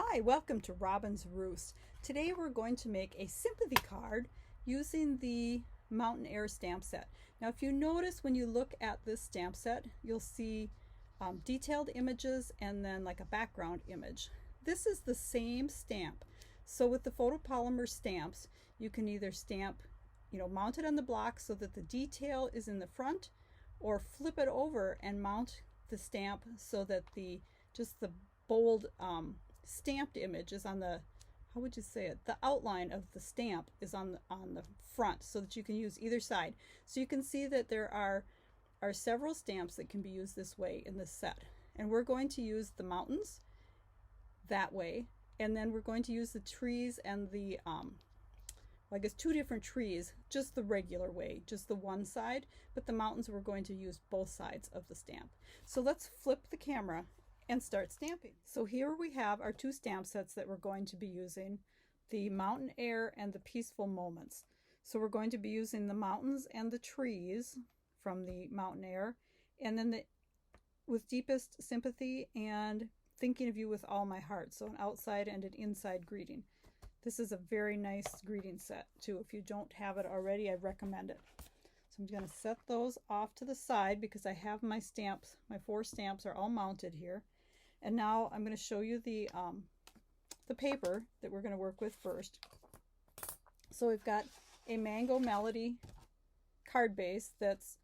Hi, welcome to Robyn's Roost. Today we're going to make a sympathy card using the Mountain Air stamp set. Now if you notice when you look at this stamp set, you'll see detailed images and then like a background image. This is the same stamp. So with the photopolymer stamps, you can either stamp, mount it on the block so that the detail is in the front, or flip it over and mount the stamp so that just the bold stamped image is on the, how would you say it, the outline of the stamp is on the front, so that you can use either side. So you can see that there are several stamps that can be used this way in this set, and we're going to use the mountains that way, and then we're going to use the trees and the I guess two different trees just the regular way, just the one side, but the mountains we're going to use both sides of the stamp. So let's flip the camera and start stamping. So here we have our two stamp sets that we're going to be using, the Mountain Air and the Peaceful Moments. So we're going to be using the mountains and the trees from the Mountain Air, and then with Deepest Sympathy and Thinking of You with All My Heart, so an outside and an inside greeting. This is a very nice greeting set too. If you don't have it already, I recommend it. So I'm going to set those off to the side because I have my stamps, my 4 stamps are all mounted here. And now I'm going to show you the paper that we're going to work with first. So we've got a Mango Melody card base that's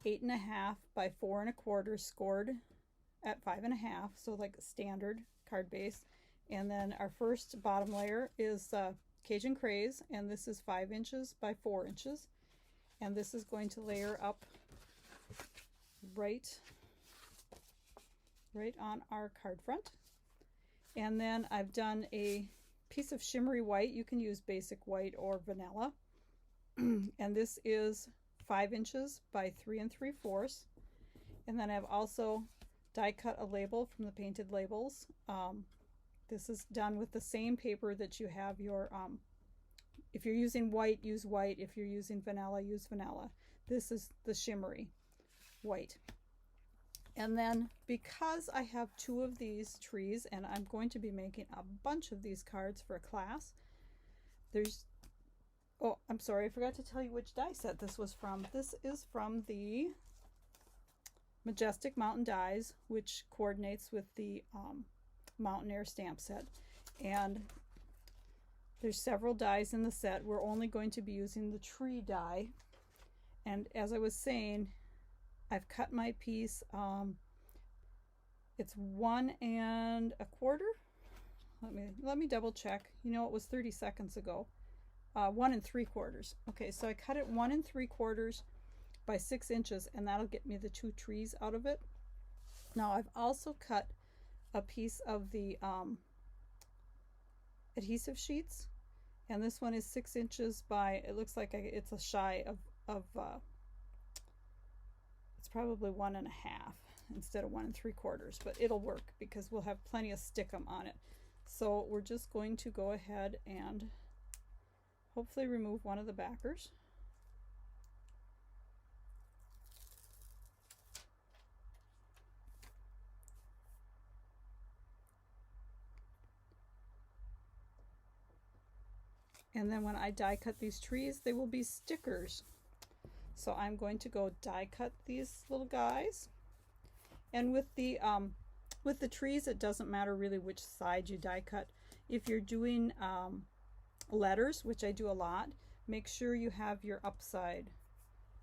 8.5 by 4 1/4 scored at 5.5, so like a standard card base. And then our first bottom layer is Cajun Craze, and this is 5 inches by 4 inches. And this is going to layer up right on our card front. And then I've done a piece of shimmery white. You can use basic white or vanilla. And this is 5 inches by 3 3/4. And then I've also die cut a label from the Painted Labels. This is done with the same paper that you have your, if you're using white, use white. If you're using vanilla, use vanilla. This is the shimmery white. And then because I have 2 of these trees and I'm going to be making a bunch of these cards for a class, oh, I'm sorry, I forgot to tell you which die set this was from. This is from the Majestic Mountain Dies, which coordinates with the Mountain Air stamp set. And there's several dies in the set. We're only going to be using the tree die. And as I was saying, I've cut my piece, it's 1 1/4. Let me double check. It was 30 seconds ago. 1 3/4. Okay, so I cut it 1 3/4 by 6 inches, and that'll get me the 2 trees out of it. Now I've also cut a piece of the adhesive sheets, and this one is 6 inches by, it looks like it's a shy of it's probably 1 1/2 instead of 1 3/4, but it'll work because we'll have plenty of stickum on it. So we're just going to go ahead and hopefully remove one of the backers. And then when I die cut these trees, they will be stickers. So I'm going to go die cut these little guys. And with the trees, it doesn't matter really which side you die cut. If you're doing letters, which I do a lot, make sure you have your upside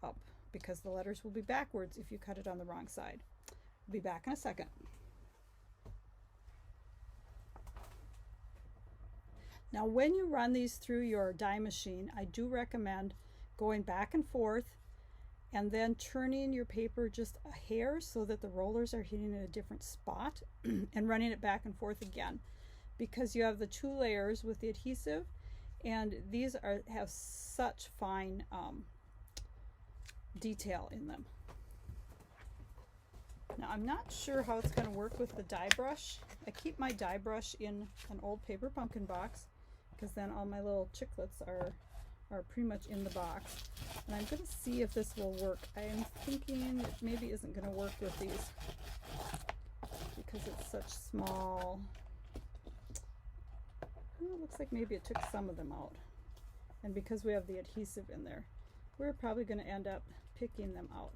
up, because the letters will be backwards if you cut it on the wrong side. I'll be back in a second. Now when you run these through your die machine, I do recommend going back and forth and then turning your paper just a hair so that the rollers are hitting at a different spot and running it back and forth again, because you have the 2 layers with the adhesive, and these have such fine detail in them. Now I'm not sure how it's going to work with the die brush. I keep my die brush in an old paper pumpkin box, because then all my little chiclets are pretty much in the box. And I'm going to see if this will work. I am thinking it maybe isn't going to work with these because it's such small Well, it looks like maybe it took some of them out. And because we have the adhesive in there, we're probably going to end up picking them out.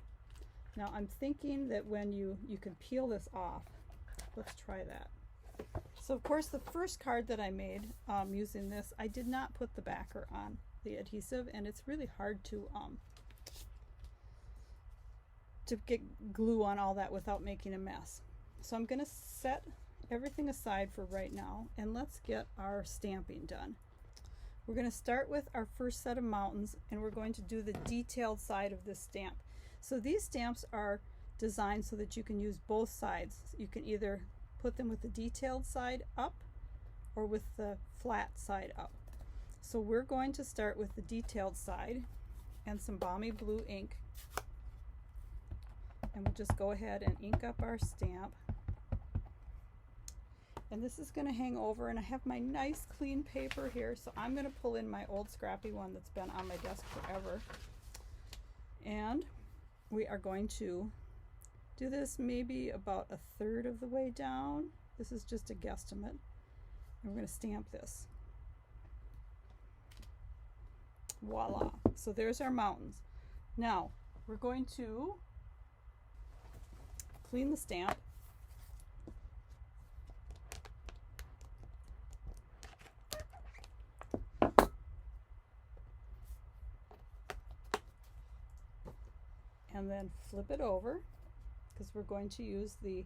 Now I'm thinking that when you can peel this off. Let's try that. So of course the first card that I made using this, I did not put the backer on the adhesive, and it's really hard to get glue on all that without making a mess. So I'm going to set everything aside for right now, and let's get our stamping done. We're going to start with our first set of mountains, and we're going to do the detailed side of this stamp. So these stamps are designed so that you can use both sides. You can either put them with the detailed side up or with the flat side up. So we're going to start with the detailed side and some balmy blue ink, and we'll just go ahead and ink up our stamp. And this is going to hang over, and I have my nice clean paper here, so I'm going to pull in my old scrappy one that's been on my desk forever. And we are going to do this maybe about 1/3 of the way down. This is just a guesstimate. And we're going to stamp this. Voila. So there's our mountains. Now we're going to clean the stamp. And then flip it over, because we're going to use the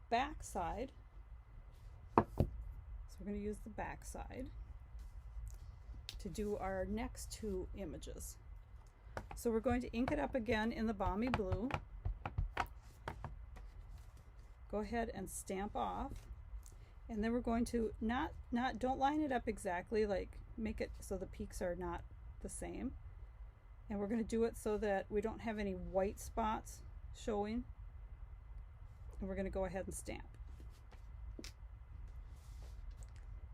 back side. So we're going to use the back side to do our next two images. So we're going to ink it up again in the balmy blue. Go ahead and stamp off, and then we're going to don't line it up exactly, like make it so the peaks are not the same. And we're going to do it so that we don't have any white spots showing. And we're going to go ahead and stamp.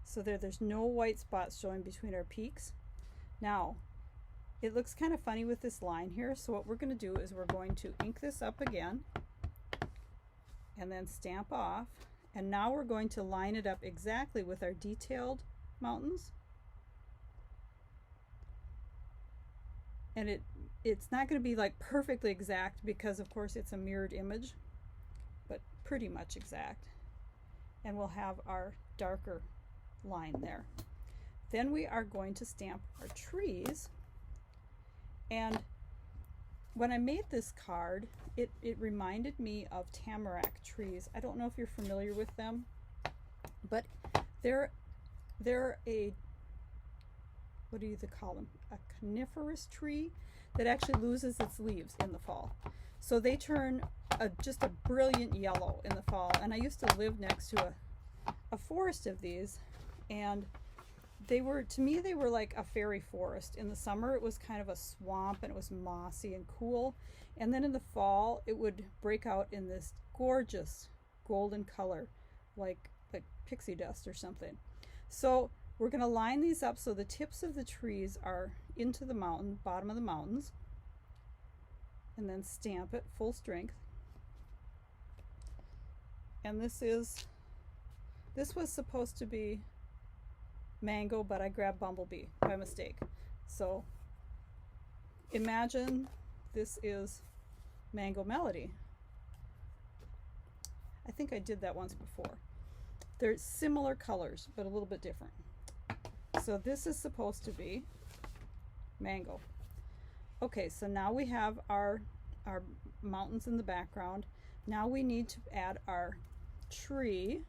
So there's no white spots showing between our peaks. Now, it looks kind of funny with this line here, so what we're going to do is we're going to ink this up again and then stamp off. And now we're going to line it up exactly with our detailed mountains. And it's not going to be like perfectly exact, because of course it's a mirrored image, but pretty much exact. And we'll have our darker line there. Then we are going to stamp our trees. And when I made this card, it reminded me of tamarack trees. I don't know if you're familiar with them, but they're a, what do you call them? A coniferous tree that actually loses its leaves in the fall. So they turn just a brilliant yellow in the fall. And I used to live next to a forest of these, and they were, to me, they were like a fairy forest. In the summer, it was kind of a swamp, and it was mossy and cool. And then in the fall, it would break out in this gorgeous golden color, like pixie dust or something. So we're going to line these up so the tips of the trees are into the mountain, bottom of the mountains, and then stamp it full strength. And this was supposed to be mango, but I grabbed bumblebee by mistake. So imagine this is Mango Melody. I think I did that once before. They're similar colors, but a little bit different. So this is supposed to be mango. Okay, so now we have our mountains in the background. Now we need to add our tree.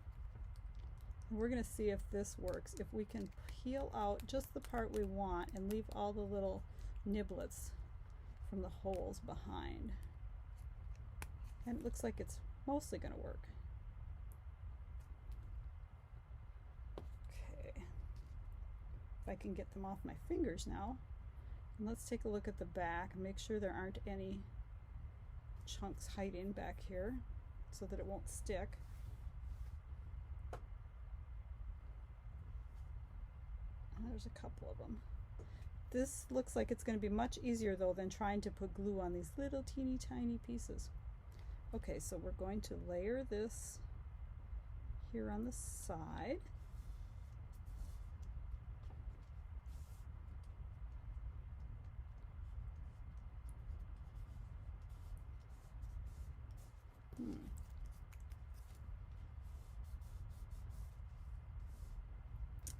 We're going to see if this works, if we can peel out just the part we want and leave all the little niblets from the holes behind. And it looks like it's mostly going to work. Okay, if I can get them off my fingers now. And let's take a look at the back and make sure there aren't any chunks hiding back here so that it won't stick. There's a couple of them. This looks like it's going to be much easier though than trying to put glue on these little teeny tiny pieces. Okay, so we're going to layer this here on the side.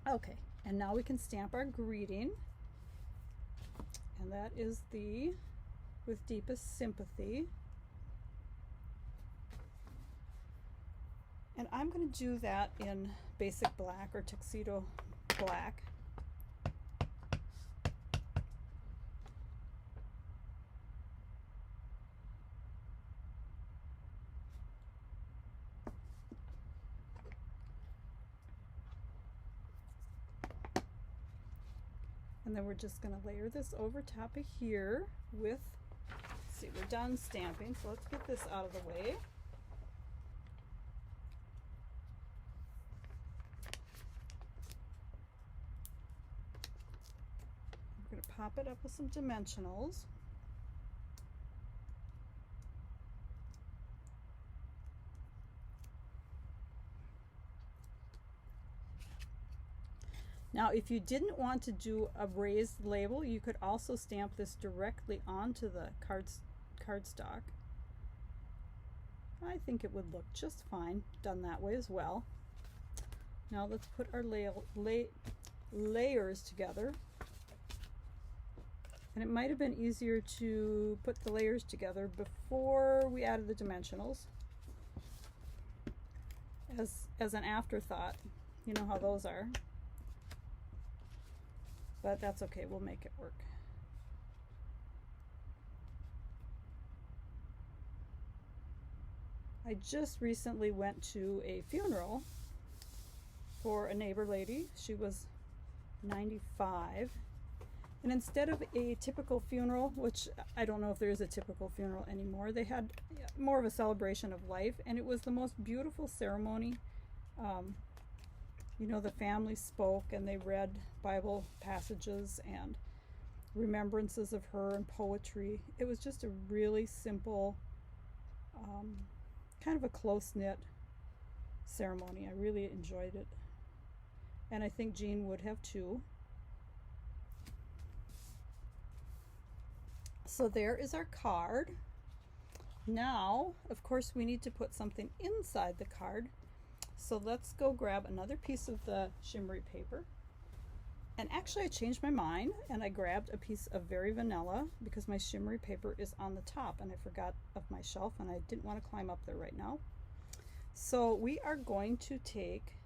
Okay, and now we can stamp our greeting, and that is the with deepest sympathy. And I'm going to do that in basic black or tuxedo black. And then we're just going to layer this over top of here with, let's see, we're done stamping, so let's get this out of the way. We're going to pop it up with some dimensionals. Now, if you didn't want to do a raised label, you could also stamp this directly onto the cardstock. I think it would look just fine done that way as well. Now let's put our layers together. And it might have been easier to put the layers together before we added the dimensionals as an afterthought. You know how those are. But that's okay, we'll make it work. I just recently went to a funeral for a neighbor lady. She was 95. And instead of a typical funeral, which I don't know if there is a typical funeral anymore, they had more of a celebration of life, and it was the most beautiful ceremony. You know, the family spoke and they read Bible passages and remembrances of her and poetry. It was just a really simple, kind of a close-knit ceremony. I really enjoyed it. And I think Jean would have too. So there is our card. Now, of course, we need to put something inside the card. So let's go grab another piece of the shimmery paper. And actually I changed my mind and I grabbed a piece of Very Vanilla because my shimmery paper is on the top and I forgot of my shelf and I didn't want to climb up there right now. So we are going to take,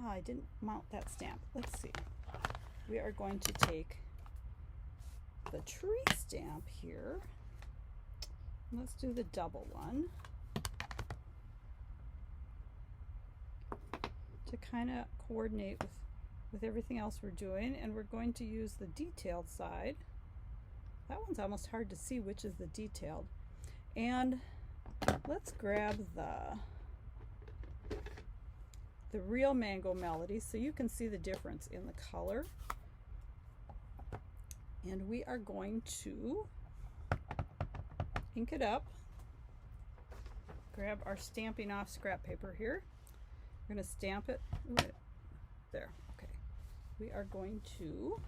I didn't mount that stamp. Let's see. We are going to take the tree stamp here. Let's do the double one to kind of coordinate with everything else we're doing, and we're going to use the detailed side. That one's almost hard to see which is the detailed. And let's grab the real Mango Melody so you can see the difference in the color. And we are going to ink it up. Grab our Stampin' Off scrap paper here. We're going to stamp it. There, okay. We are going to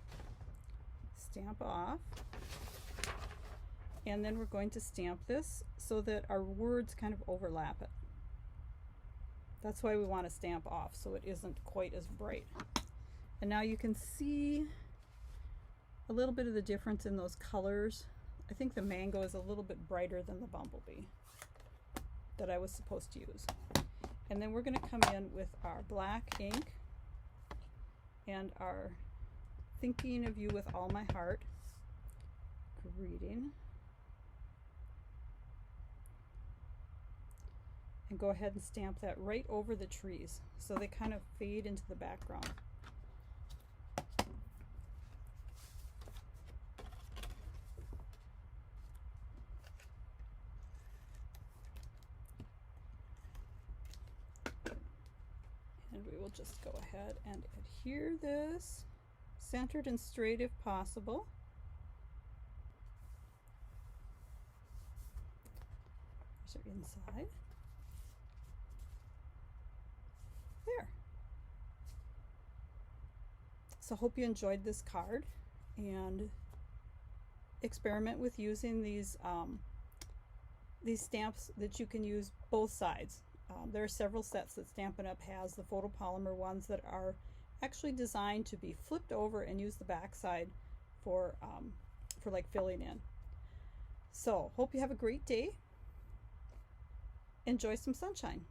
stamp off, and then we're going to stamp this so that our words kind of overlap it. That's why we want to stamp off, so it isn't quite as bright. And now you can see a little bit of the difference in those colors. I think the mango is a little bit brighter than the bumblebee that I was supposed to use. And then we're going to come in with our black ink and our Thinking of You with All My Heart greeting. And go ahead and stamp that right over the trees so they kind of fade into the background. And we will just go ahead and adhere this, centered and straight if possible. Here's our inside. There. So hope you enjoyed this card, and experiment with using these these stamps that you can use both sides. There are several sets that Stampin' Up! Has, the photopolymer ones that are actually designed to be flipped over and use the back side for like filling in. So hope you have a great day. Enjoy some sunshine.